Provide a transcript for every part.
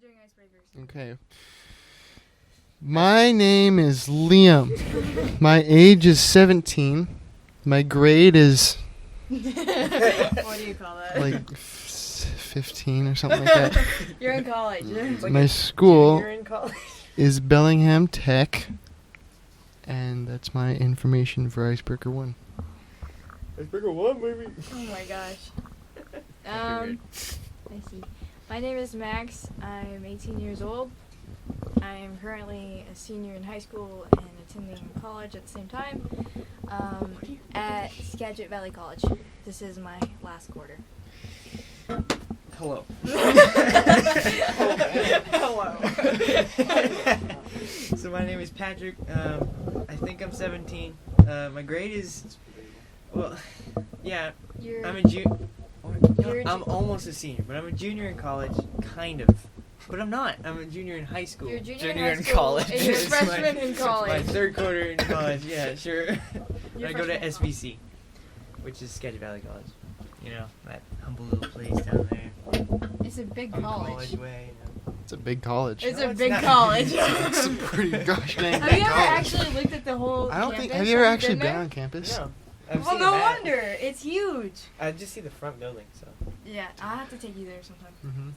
We're doing icebreakers. Okay. My name is Leeam. My age is 17. My grade is What do you call that? like 15 or something like that. You're in college. Like My school You're in college. is Bellingham Tech. And that's my information for Icebreaker 1. Icebreaker 1, baby. Oh my gosh. I see. My name is Max. I'm 18 years old. I am currently a senior in high school and attending college at the same time at Skagit Valley College. This is my last quarter. Hello. Hello. So my name is Patrick. I think I'm 17. My grade is, well, yeah. I'm a junior. I'm almost a senior, but I'm a junior in college, kind of. But I'm not. I'm a junior in high school. You're a junior in high school, college. and you're a It's freshman in college. My third quarter in college. Yeah, sure. You're I go to freshman in SVC, which is Skagit Valley College. You know, that humble little place down there. It's a big On college. Way, It's a big college. It's No, a it's big not. college. It's a pretty gosh dang Have big you ever college. actually looked at the whole I don't think. campus? Have you ever actually been been there? on campus? No. I've Well, seen no the map. wonder. It's huge. I just see the front building, so. Yeah, I'll have to take you there sometime. Mm-hmm.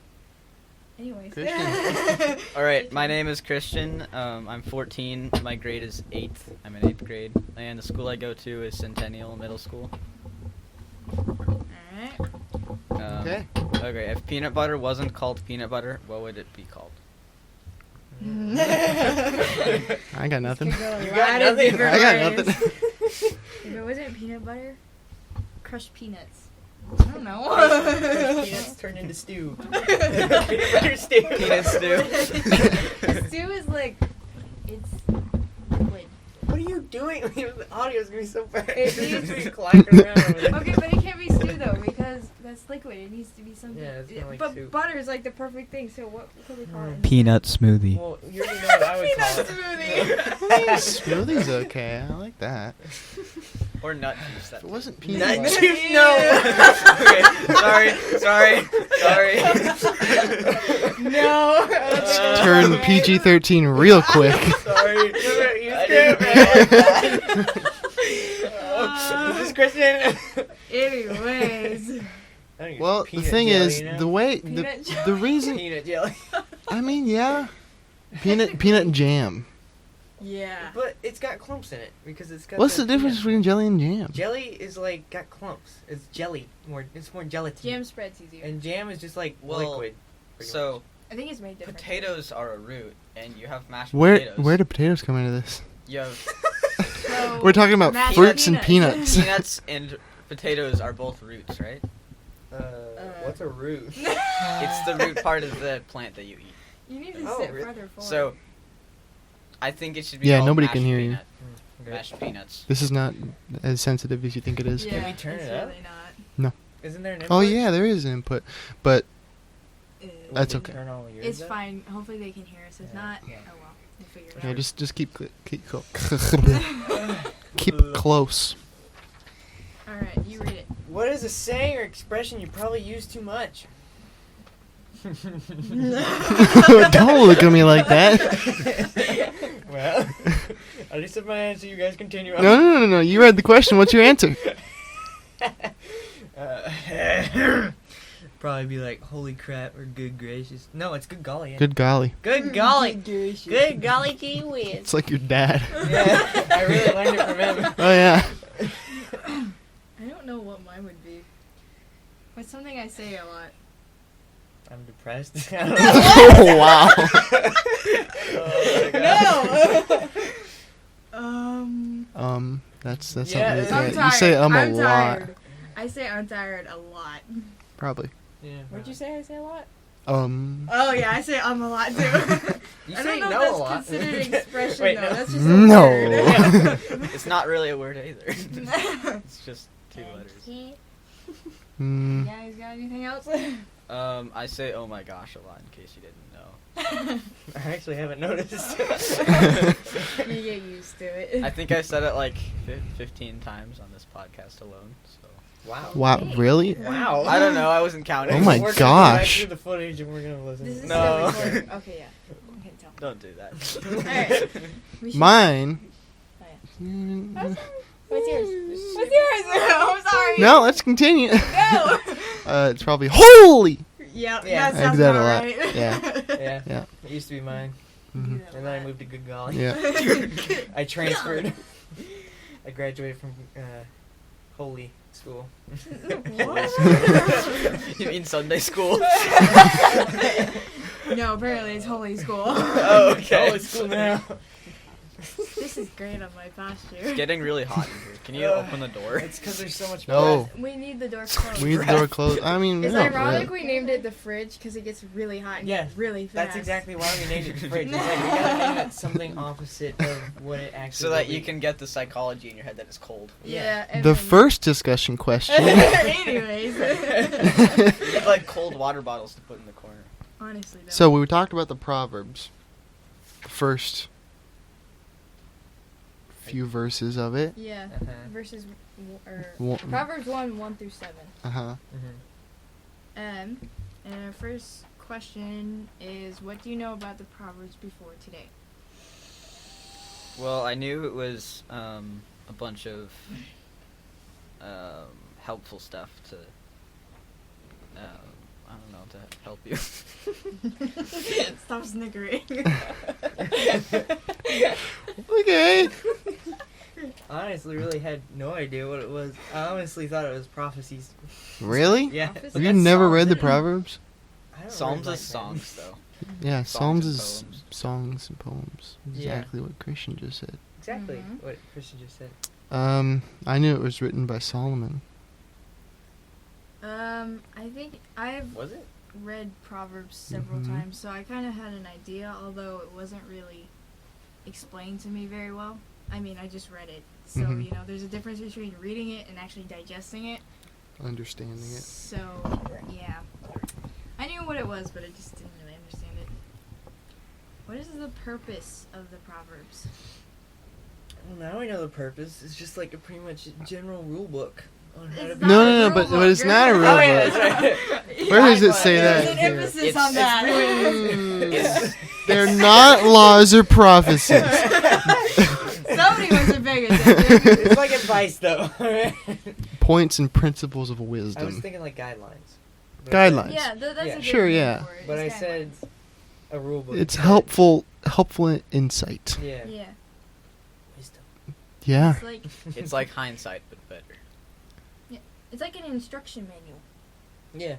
Anyways. Christian. All right, my name is Christian. I'm 14. My grade is 8th. I'm in 8th grade. And the school I go to is Centennial Middle School. Alright. Okay. Okay, if peanut butter wasn't called peanut butter, what would it be called? I got nothing. This could go a You lot got of nothing? different I got ways. nothing. If it wasn't peanut butter, crushed peanuts. I don't know. Peanuts turned into stew. Peanut butter stew. Peanut stew. Stew is like, it's liquid. What are you doing? The audio's gonna be so bad. It It's needs- just clacking around over there. Okay, but it can't be stew though because that's liquid. It needs to be something. Yeah, it's kinda like but soup. butter is like the perfect thing. So what could we call it? Peanut smoothie. Well, you already know what I would Peanut call smoothie. Smoothie's okay. I like that. Or nut juice. If That it wasn't it. peanut Nut butter. juice? No. Okay, sorry. No. Turn PG-13 real quick. Sorry. I didn't This is Christian. Anyways. I think it's Well, the peanut thing jelly, is, you know? the way Peanut the reason. Peanut jelly. I mean, yeah, peanut and jam. Yeah. But it's got clumps in it because it's got. What's the difference peanut. between jelly and jam? Jelly is like got clumps. It's jelly. It's more gelatin. Jam spreads easier. And jam is just like Well, liquid. pretty So, I think it's made different. potatoes are a root, and you have mashed Where potatoes. do potatoes come into this? You have So, We're talking about mashed fruits and peanuts. peanuts. peanuts and potatoes are both roots, right? much. What's a root? It's the root part of the plant that you eat. You need to Oh, sit really? further forward. So, I think it should be Yeah, called nobody mashed can hear you. peanut. Okay. Mashed peanuts. This is not as sensitive as you think it is. yeah, Can we turn it's it up? really not. Isn't there an input? Oh yeah, there is an input, but Uh, That's We okay. can turn all yours It's up? fine. Hopefully they can hear us. If Yeah. not, Yeah. oh well. We'll figure it yeah, out. just keep keep close. Alright, you read it. What is a saying or expression you probably use too much? Don't look at me like that. Well, at least if my answer, you guys continue on. No. You read the question. What's your answer? Probably be like, holy crap, or good gracious. No, it's good golly. Yeah. Good golly. Good golly. Good golly, gee whiz. It's like your dad. Yeah, I really learned it from him. Oh yeah. I don't know what mine would be. But something I say a lot. I'm depressed. Oh wow. No. That's Yeah, something. I'm That, tired. you say a I'm lot. tired. I say I'm tired a lot. Probably. Yeah, What'd you say I say a lot? Oh yeah, I say a lot too. You I say don't know no if a lot. that's considered an expression Wait, though. no. That's just a No. word. It's not really a word either. It's just two letters. You Mm, guys got anything else? I say oh my gosh a lot in case you didn't know. I actually haven't noticed. You get used to it. I think I said it like 15 times on this podcast alone. So Wow. Wow, really? Wow. I don't know. I wasn't counting. Oh my We're gonna go back gosh. through the footage and we're gonna listen. This is No. still recording. Okay, yeah. I can tell. Don't do that. Alright. We should- Mine. Oh, yeah. Mm, What's yours? What's yours? I'm sorry. No, let's continue. No. It's probably holy. Yep, Yeah. that I sounds do that a about lot. right. Yeah. Yeah. Yeah. It used to be mine. Mhm. And then I moved to Good Golly. Yeah. I transferred. I graduated from Holy School. You mean Sunday school? No, apparently it's holy school. Oh, okay. Holy School now. This is great on my posture. It's getting really hot in here. Can you open the door? It's because there's so much No. breath. We need the door closed. We need the door closed. I mean, It's no, ironic really. we named it the fridge because it gets really hot and Yeah, really fast. That's exactly why we named it the fridge. It's like we gotta name it something opposite of what it actually So that would you be. can get the psychology in your head that it's cold. Yeah. and The then- first discussion question. Anyways. You get like cold water bottles to put in the corner. Honestly, though. So we talked about the Proverbs. The first few verses of it. Yeah. Uh-huh. Verses or One- Proverbs 1:1-7. Uh-huh. Mhm. And our first question is, what do you know about the Proverbs before today? Well, I knew it was a bunch of helpful stuff to I don't know, to help you. Stop snickering. Okay. I honestly really had no idea what it was. I honestly thought it was prophecies. Really? Yeah. Prophecies? Have you That's never Psalms, read the isn't it? Proverbs? I don't Psalms read is songs, though. Yeah, Songs Psalms and is poems. songs and poems. Yeah. Exactly what Christian just said. Exactly Mhm. what Christian just said. I knew it was written by Solomon. I think I've Was it? read Proverbs several Mhm. times, so I kind of had an idea, although it wasn't really explained to me very well. I mean, I just read it, so Mhm. you know, there's a difference between reading it and actually digesting it. Understanding it. So yeah, I knew what it was, but I just didn't really understand it. What is the purpose of the Proverbs? Well, now I know the purpose. It's just like a pretty much general rule book on how It's to. not No, a no, no, rule but book. it's not a rule Oh, yeah, book. that's right. Where does it say There's that? an here? emphasis It's- on that. Mm. They're not laws or prophecies. Somebody wasn't paying attention. It's like advice, though. Points and principles of I was wisdom. thinking like guidelines. But Guidelines. Yeah, that's Yeah. a good Sure, name yeah. for it. But I It's said guidelines. a rule book. It's helpful insight. Yeah. Yeah, Wisdom. Yeah. it's like It's like hindsight, but better. it's like an instruction manual. Yeah.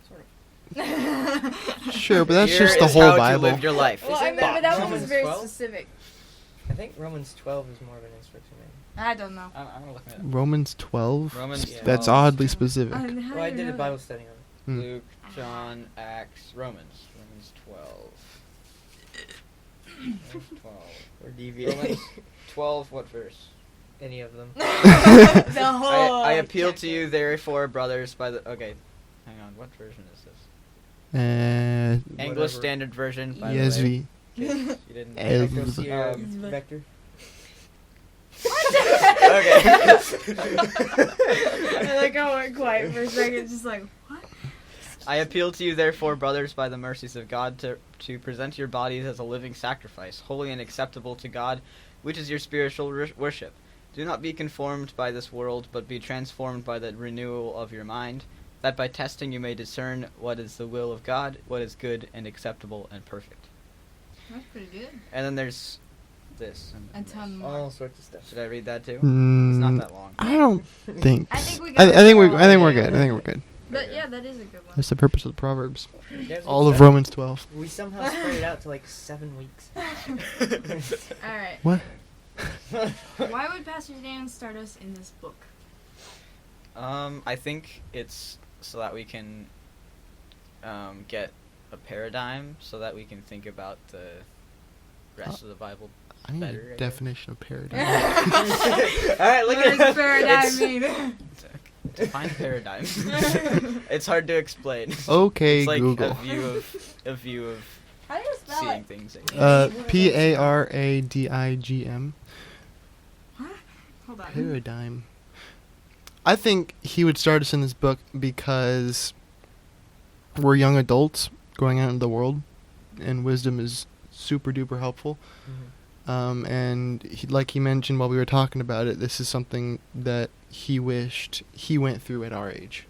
Sort of. Sure, but that's Here just the is whole how to Bible. live your life. Well, I Isn't mean, but that one was Romans very 12? specific. I think Romans 12 is more of an instruction manual. I don't know. I'm looking at Romans 12? Romans. Yeah. That's 12, oddly specific. How Well, I do did you a know Bible that? study on it. Hmm. Luke, John, Acts, Romans. Romans 12. Romans 12. Or deviate. Romans 12, what verse? Any of them. The whole. I appeal to chapter. you, therefore, brothers, by the. Okay, hang on. What version is this? English Whatever. Standard Version. By the way. ESV. You didn't. Ecclesia Um, Vector. Okay. I like how I went quiet for a second, just like, what? I appeal to you, therefore, brothers, by the mercies of God, to present your bodies as a living sacrifice, holy and acceptable to God, which is your spiritual worship. Do not be conformed by this world, but be transformed by the renewal of your mind, that by testing you may discern what is the will of God, what is good and acceptable and perfect. That's pretty good. And then there's this. A ton more. All sorts of stuff. Should I read that too? It's Mm, not that long. I don't think. I think we I, got I think it we're. all. I think we're good. I think we're good. But yeah, that is a good one. That's the purpose of the Proverbs. Yeah, it's All good of stuff. Romans 12. We somehow spread it out to like 7 weeks. Alright. What? Why would Pastor Dan start us in this book? I think it's so that we can get a paradigm, so that we can think about the rest of the Bible. I need Better, I a guess. definition of paradigm. Alright, look What at does paradigm It's- mean? Define paradigm. It's hard to explain. Okay, It's like Google. a view of How do you spell seeing it? things. Paradigm. Hold on. Paradigm. I think he would start us in this book because we're young adults going out into the world, and wisdom is super duper helpful. And like he mentioned while we were talking about it, this is something that he wished he went through at our age.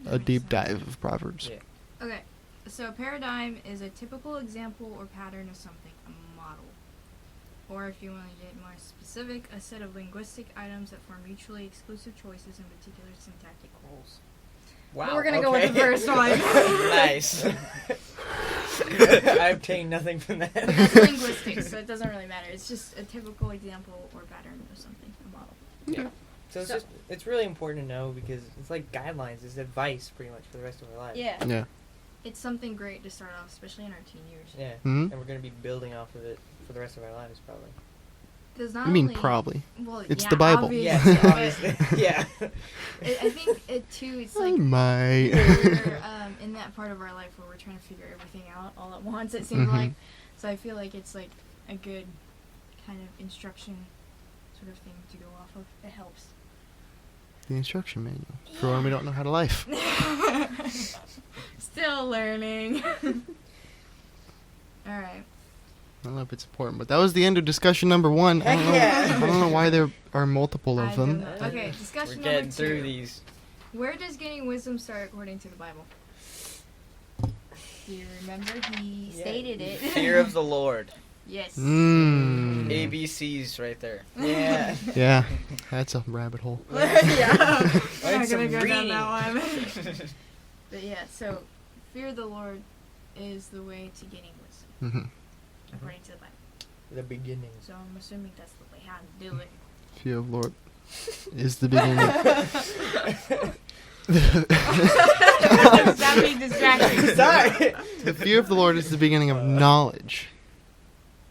A deep dive of Proverbs. Yeah. Okay, so a paradigm is a typical example or pattern of something, a model. Or if you want to get more specific, a set of linguistic items that form mutually exclusive choices in particular syntactic roles. Wow. But we're going to go with the first one. Nice. I obtained nothing from that. It's linguistics, so it doesn't really matter. It's just a typical example or pattern of something, a model. Yeah. So it's really important to know because it's like guidelines, it's advice pretty much for the rest of our lives. Yeah. Yeah. It's something great to start off, especially in our teen years. Yeah. Mhm. And we're going to be building off of it for the rest of our lives probably. Because not I mean, only, probably. well, It's yeah, the Bible. obviously, Yes, but obviously. Yeah. I think it too. It's I like might. we're in that part of our life where we're trying to figure everything out all at once. It seems Mhm. like. So I feel like it's like a good kind of instruction sort of thing to go off of. It helps. The instruction manual for when we don't know how to life. Still learning. All right. I don't know if it's important, but that was the end of discussion number 1. I don't know. Yeah. I don't know why there are multiple I of don't them. know. Okay, We're discussion getting number 2. through these. Where does gaining wisdom start according to the Bible? Do you remember? He Yeah. stated it. Fear of the Lord. Yes. Mm. ABCs right there. Yeah. Yeah, that's a rabbit hole. Yeah. We're Learn not gonna some go down that reading. one. But yeah, so fear of the Lord is the way to gaining wisdom, Mm-hmm. according to the Bible. The beginning. So I'm assuming that's the way how to do it. Fear of Lord is the beginning. Stop being distracting. Sorry. The fear of the Lord is the beginning of knowledge.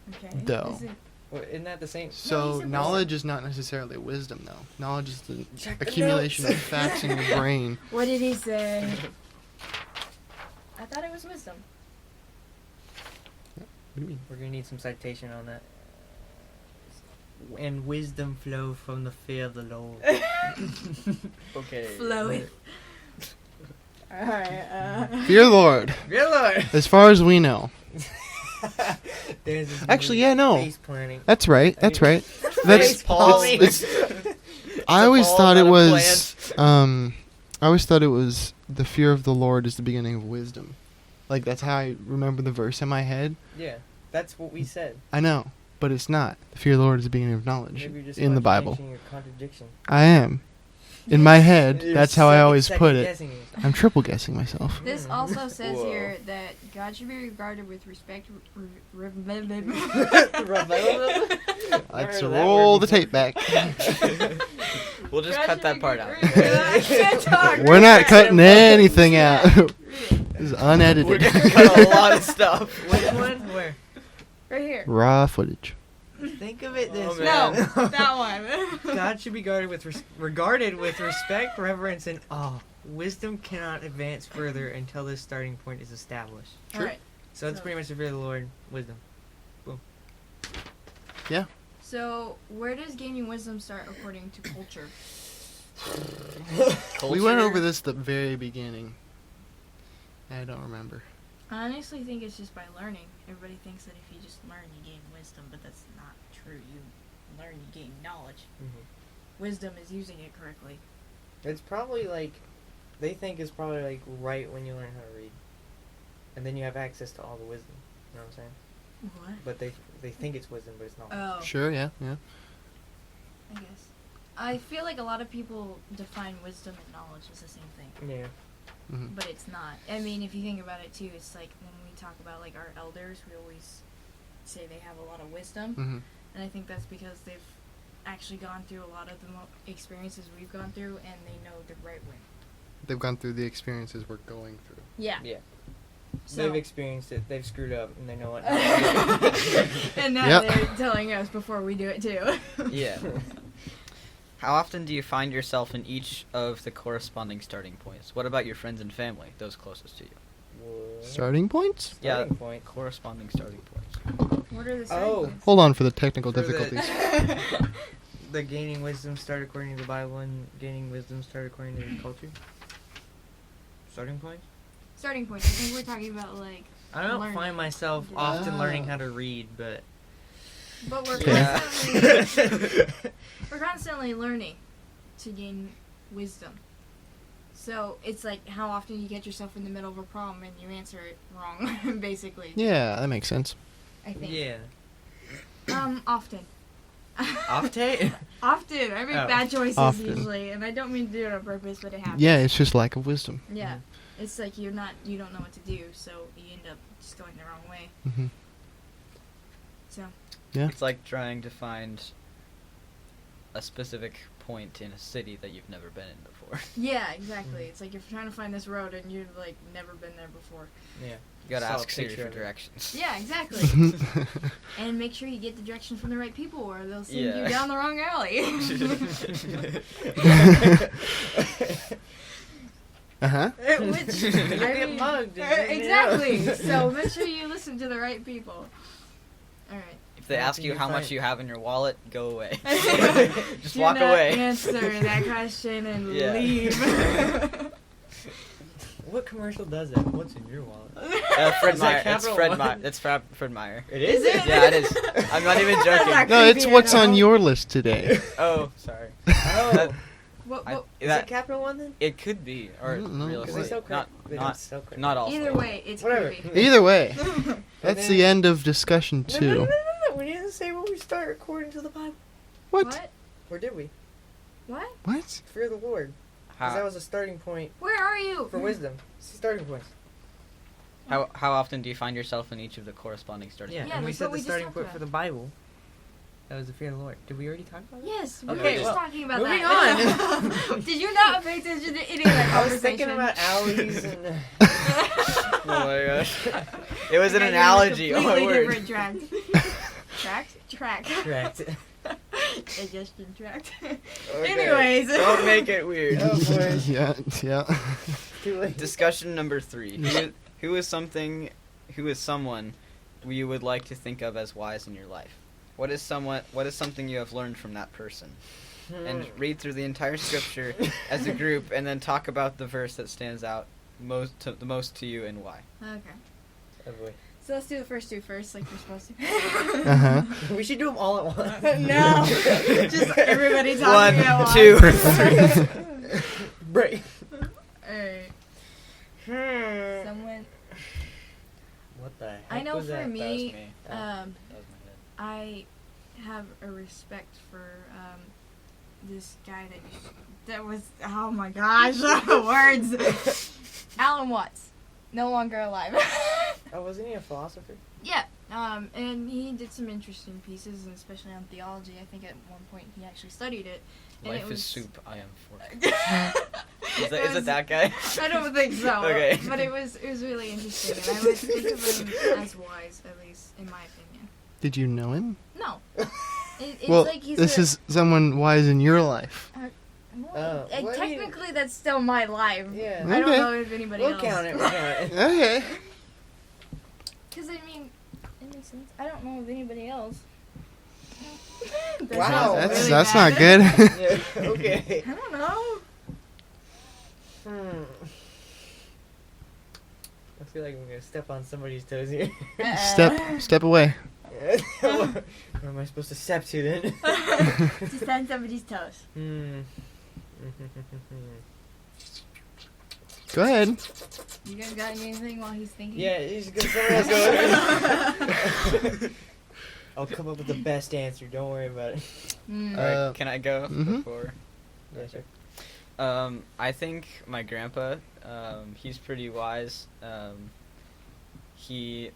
Okay. Though. Is it- Well, isn't that the same? So said knowledge is not necessarily wisdom, though. Knowledge is the Check the accumulation of notes. facts in your brain. What did he say? I thought it was wisdom. What do you mean? We're gonna need some citation on that. And wisdom flow from the fear of the Lord. Okay. Flowing. Alright, Fear of the Lord. Dear Lord. As far as we know. There's this Actually, yeah, no. face planning. That's right. That's right. Face That's palming. I always ball thought it on a was I always thought it was the fear of the Lord is the beginning of wisdom. Like that's how I remember the verse in my head. Yeah, that's what we said. I know, but it's not. The fear of the Lord is the beginning of knowledge Maybe you're just in the Bible. contradicting your contradiction. I am. In my head, You're that's how I always second put it. guessing yourself. I'm triple guessing myself. This also says Whoa. here that God should be regarded with respect. Let's Heard of that roll word the tape back. We'll just cut that part out. I can't talk. We're not cutting anything out. Read it. This is We're unedited. gonna cut a lot of stuff. Which one? Where? Right here. Raw footage. Think of it this Oh, way. man. No, that one. God should be regarded with respect, reverence, and awe. Wisdom cannot advance further until this starting point is established. All right. So that's So- pretty much the fear of the Lord, wisdom. Yeah. So, where does gaining wisdom start according to culture? We went over this at the very beginning. I don't remember. I honestly think it's just by learning. Everybody thinks that if you just learn, you gain wisdom, but that's not true. You learn, you gain knowledge. Wisdom is using it correctly. It's probably like, they think it's probably like right when you learn how to read. And then you have access to all the wisdom. You know what I'm saying? What? But they think it's wisdom, but it's not. Oh, Sure, yeah, yeah. I guess. I feel like a lot of people define wisdom and knowledge as the same thing, Yeah. Hmm. but it's not. I mean, if you think about it too, it's like when we talk about like our elders, we always say they have a lot of wisdom, Hmm. and I think that's because they've actually gone through a lot of the experiences we've gone through, and they know the right way. They've gone through the experiences we're going through. Yeah. Yeah. So, They've experienced it. They've screwed up, and they know what. and now Yep. they're telling us before we do it too. Yeah. How often do you find yourself in each of the corresponding starting points? What about your friends and family, those closest to you? What? Starting points? Starting point. Corresponding starting points. What are the Oh. signs? Hold on for the technical For the- difficulties. the gaining wisdom start according to the Bible and gaining wisdom start according to culture? Starting point? Starting point. I think we're talking about like. I don't learning. find myself often learning how to read, but. But we're Yeah. constantly learning to gain wisdom. So it's like how often you get yourself in the middle of a problem and you answer it wrong, basically. Yeah, that makes sense. I think. Yeah. Often. Often? Often. I make Oh. bad choices Often. usually, and I don't mean to do it on purpose, but it happens. Yeah, it's just lack of wisdom. Yeah. It's like you don't know what to do, so you end up just going the wrong way. Hmm. So. Yeah. It's like trying to find a specific point in a city that you've never been in before. Yeah, exactly. It's like you're trying to find this road and you've like never been there before. Yeah. You gotta Saw a ask Siri picture for of it. directions. Yeah, exactly. And make sure you get the directions from the right people or they'll send Yeah. you down the wrong alley. Uh-huh. Which, You'll get mugged. exactly. So make sure you listen to the right people. Alright. If they ask you how much you have in your wallet, go away. Just Do walk not away. answer that question and Yeah. leave. What commercial does that? What's in your wallet? Fred Is that Meyer. It's Capital Fred One? Meyer. It's Fred Meyer. It Is it? Yeah, it is. I'm not even That's joking. not No, it's creepy what's at on all. your list today. Oh, sorry. Oh. What, I- what, Is that- it Capital One then? It could be, or I don't know. Because they realistically, sell not crap. They not don't sell crap. not all. either flavors. way, it's Whatever. creepy. Either way, And that's then- the end of discussion No, no, 2. no, no, no. We didn't say when we start according to the Bible. What? Or did we? What? What? Fear the Lord. Because that How was a starting point Where are you? for wisdom. It's the starting point. how often do you find yourself in each of the corresponding starting? Yeah, Yeah, and we that's said what the we just starting talked point about. for the Bible. That was the fear of the Lord. Did we already talk about that? Yes, we Okay, were just well, talking about moving that. on. Did you not pay attention to any of that I was conversation? thinking about alleys and. Oh my gosh. It was an Okay, you're on a analogy. Oh my completely word. different track. Track? Correct. Digestion tract. Okay. Anyways. Don't make it weird. Oh boy. Yeah, yeah. Too late. Discussion number 3. Who is someone you would like to think of as wise in your life? What is something you have learned from that person? And read through the entire scripture as a group and then talk about the verse that stands out the most to you and why. Okay. Oh boy. So let's do the first two first, like we're supposed to. Uh-huh. We should do them all at once. No. Just everybody talking at 1, once. 2, 3. Break. Alright. Someone. What the heck I know was for that? me, That was me. That was my I have a respect for this guy that was oh my gosh words Alan Watts, no longer alive. Oh, wasn't he a philosopher? Yeah, and he did some interesting pieces, and especially on theology. I think at one point he actually studied it. And Life it is was, soup. I am fork. It Is it that guy? I don't think so. Okay. But it was really interesting, and I would think of him as wise, at least in my opinion. Did you know him? No. It's Well, like he's this is someone wise in your life. Well, what do you- technically, that's still my life. Yeah. I don't Okay. know if anybody We'll else. count it. We'll count it. Okay. Because, I mean, it makes sense. I don't know of anybody else. That Wow. sounds That's really that's bad. not good. Yeah, okay. I don't know. I feel like I'm gonna step on somebody's toes here. Step away. Where am I supposed to step to then? Just on somebody's toes. Go ahead. You guys got anything while he's thinking? Yeah, he's gonna somebody else go. I'll come up with the best answer. Don't worry about it. Mm. Alright, can I go mhm. before? Yeah, sure. I think my grandpa, he's pretty wise. He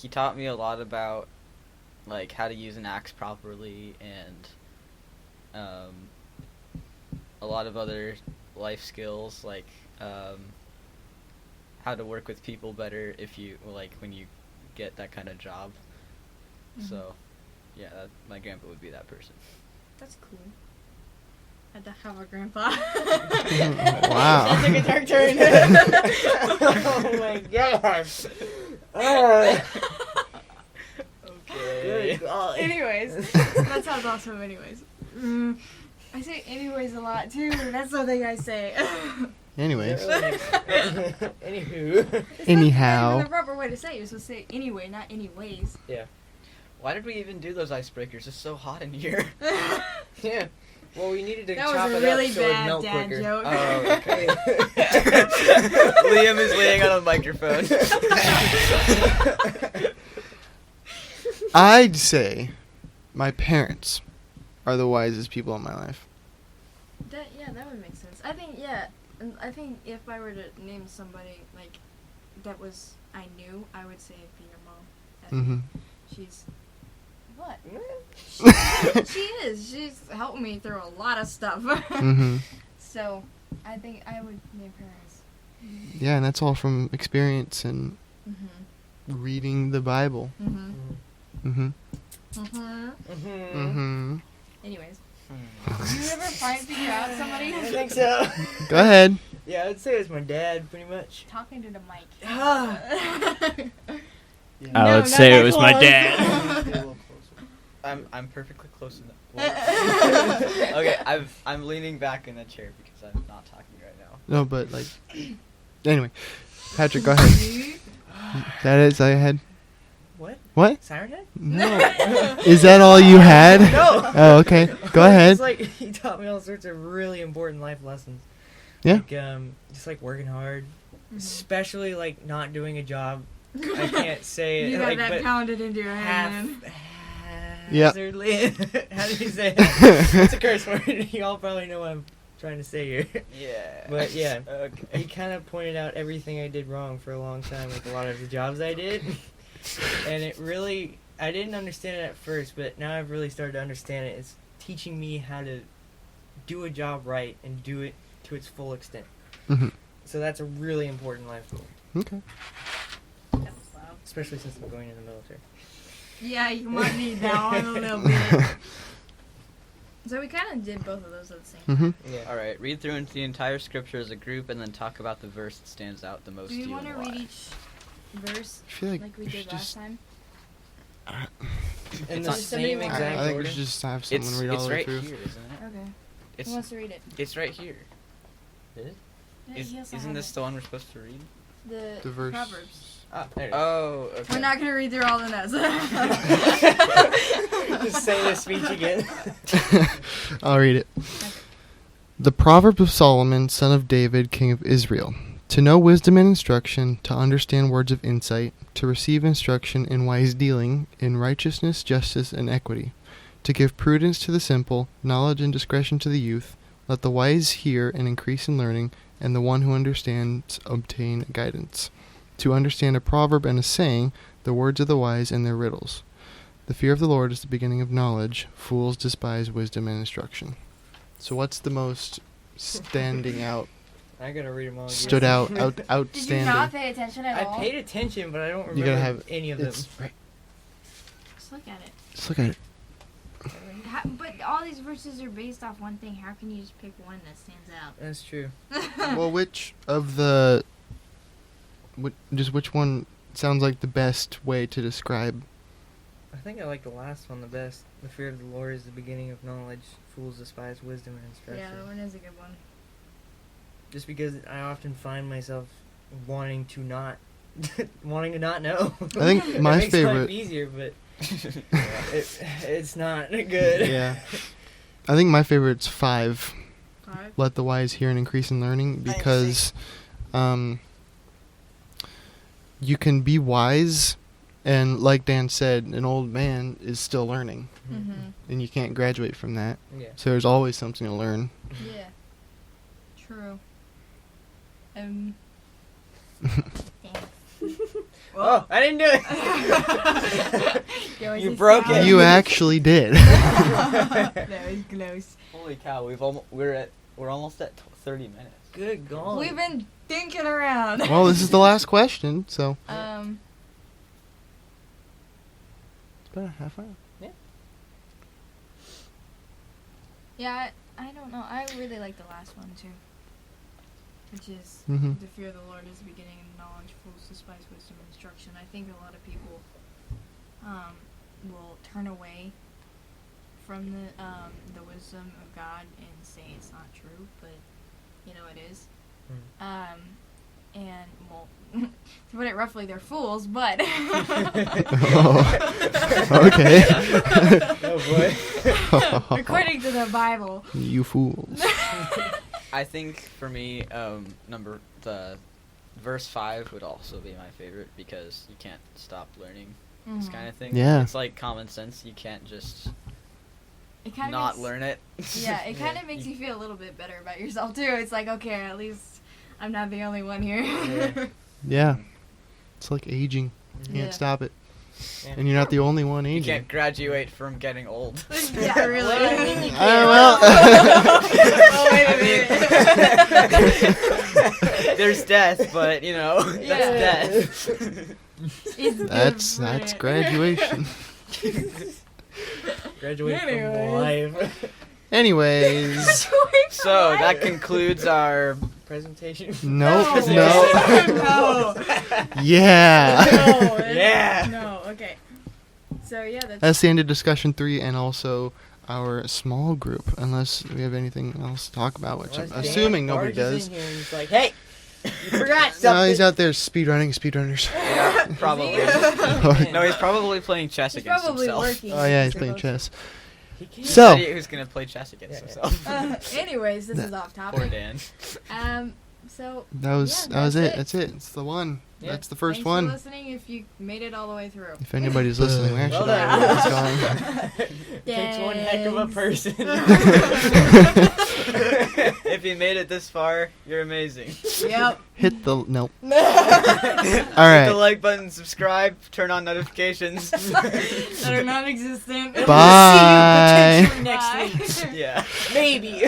taught me a lot about like how to use an axe properly and a lot of other life skills like how to work with people better if you like when you get that kind of job. Mhm. So yeah, my grandpa would be that person. That's cool. I had to have a grandpa. Wow. That took a dark turn. Oh my gosh. Good golly. Anyways, that sounds awesome. Anyways, I say anyways a lot too. That's something I say. Anyways. Anywho. Anyhow. The proper way to say it. You're supposed to say anyway, not anyways. Yeah. Why did we even do those icebreakers? It's so hot in here. Yeah. Well, we needed to That chop was a it really up so it'd bad melt dad quicker. joke. Oh, okay. Liam is laying on a microphone. I'd say my parents are the wisest people in my life. That would make sense. I think if I were to name somebody like that was I knew, I would say it'd be your mom. I think she's what? She is. She's helped me through a lot of stuff. So I think I would name her as. Yeah, and that's all from experience and reading the Bible. Anyways, do you ever figure out somebody? I think so. Go ahead. Yeah, I'd say it was my dad, pretty much. Talking to the mic. I would say it was my dad. I'm perfectly close enough. Okay, I'm leaning back in the chair because I'm not talking right now. No, but like, anyway, Patrick, go ahead. That is I had. What? What? Siren Head? No. Is that all you had? No. Oh, okay. Go ahead. It's like he taught me all sorts of really important life lessons. Yeah. Like, just like working hard, especially like not doing a job. I can't say it. You got like, that but pounded into your head, man. Yeah. How do you say it? It's a curse word. You all probably know what I'm trying to say here. Yeah. But yeah, Okay. he kind of pointed out everything I did wrong for a long time with a lot of the jobs I did. And it really, I didn't understand it at first, but now I've really started to understand it. It's teaching me how to do a job right and do it to its full extent. So that's a really important life goal. Okay. Especially since I'm going in the military. Yeah, you might need that one a little bit. So we kind of did both of those at the same time. Yeah. All right, read through into the entire scripture as a group, and then talk about the verse that stands out the most Do to you you. want to and why. read each verse I feel like we we did should last just. time? In It's the not- same I exact I think we order. should just have someone It's read all the way right through. here, isn't it? Okay. It's Who wants to read it? it's right here. Is it? Yeah, he also Isn't has this it. the one we're supposed to read? The verse. Proverbs? Ah, there it is. Oh, okay. We're not going to read through all the notes. Just say the speech again. I'll read it. The Proverbs of Solomon, son of David, king of Israel. To know wisdom and instruction, to understand words of insight, to receive instruction in wise dealing, in righteousness, justice, and equity, to give prudence to the simple, knowledge and discretion to the youth. Let the wise hear and increase in learning, and the one who understands obtain guidance. To understand a proverb and a saying, the words of the wise and their riddles. The fear of the Lord is the beginning of knowledge. Fools despise wisdom and instruction. So what's the most standing out, I gotta read them all again. stood out, Did outstanding? you not pay attention at I all? paid attention, but I don't You remember gotta have any of them. it's right. Just look at it. Just look at it. But all these verses are based off one thing. How can you just pick one that stands out? That's true. Well, which of the, which one sounds like the best way to describe? I think I like the last one the best. The fear of the Lord is the beginning of knowledge. Fools despise wisdom and instruction. Yeah, that one is a good one. Just because I often find myself wanting to not know. I think It my makes favorite. life easier, but it's not good. Yeah. I think my favorite's 5. 5? Let the wise hear and increase in learning, because you can be wise, and like Dan said, an old man is still learning, Mm-hmm. and you can't graduate from that. Yeah. So there's always something to learn. Yeah. True. Damn. Oh, I didn't do it. You broke it. You actually did. That was close. Holy cow, we're almost at 30 minutes. Good God. We've been thinking around. Well, this is the last question, so it's about a half hour. Yeah, I don't know. I really like the last one too. Which is Mhm. the fear of the Lord is the beginning of knowledge. Fools despise wisdom and instruction. I think a lot of people will turn away from the wisdom of God and say it's not true, but you know it is. And well, to put it roughly, they're fools, but Oh, okay. Oh boy. according to the Bible. You fools. I think for me, the verse 5 would also be my favorite because you can't stop learning this kind of thing. Yeah. It's like common sense. You can't just It kind not of learn it. Yeah, it kind of makes you feel a little bit better about yourself too. It's like, okay, at least I'm not the only one here. Yeah. Yeah. It's like aging. You Yeah. can't stop it. Yeah. And you're not the only one You aging. can't graduate from getting old. Yeah, really. Well, I mean, you Well. Oh, wait a minute. There's death, but you know, Yeah. that's death. It's That's different. graduation. Graduate Anyway. from life. Anyways. So that concludes our. Presentation. Nope. No. No. No. Yeah. No, Yeah. No, okay. So, yeah, That's the end of discussion 3 and also our small group. Unless we have anything else to talk about, which I'm Unless assuming Dan nobody barges does. in here and he's like, hey, you forgot something. No, he's out there speedrunners. Yeah, probably. Yeah. No, he's probably playing chess He's against probably himself. working. Oh yeah, he's playing chess. He can't. So- Said he was gonna play chess against Yeah, himself. Anyways, this is off Poor topic. Dan. So, That was Yeah, that was that's it. it. That's it. It's the one. Yeah. That's the first thanks one. for listening if you made it all the way through. If anybody's listening, we actually Well don't know what's done. going on. Takes one heck of a person. If you made it this far, you're amazing. Yep. Hit the nope. All Hit the right. like button, subscribe, turn on notifications. That are non-existent. Bye. See you potentially next week. Yeah. Maybe.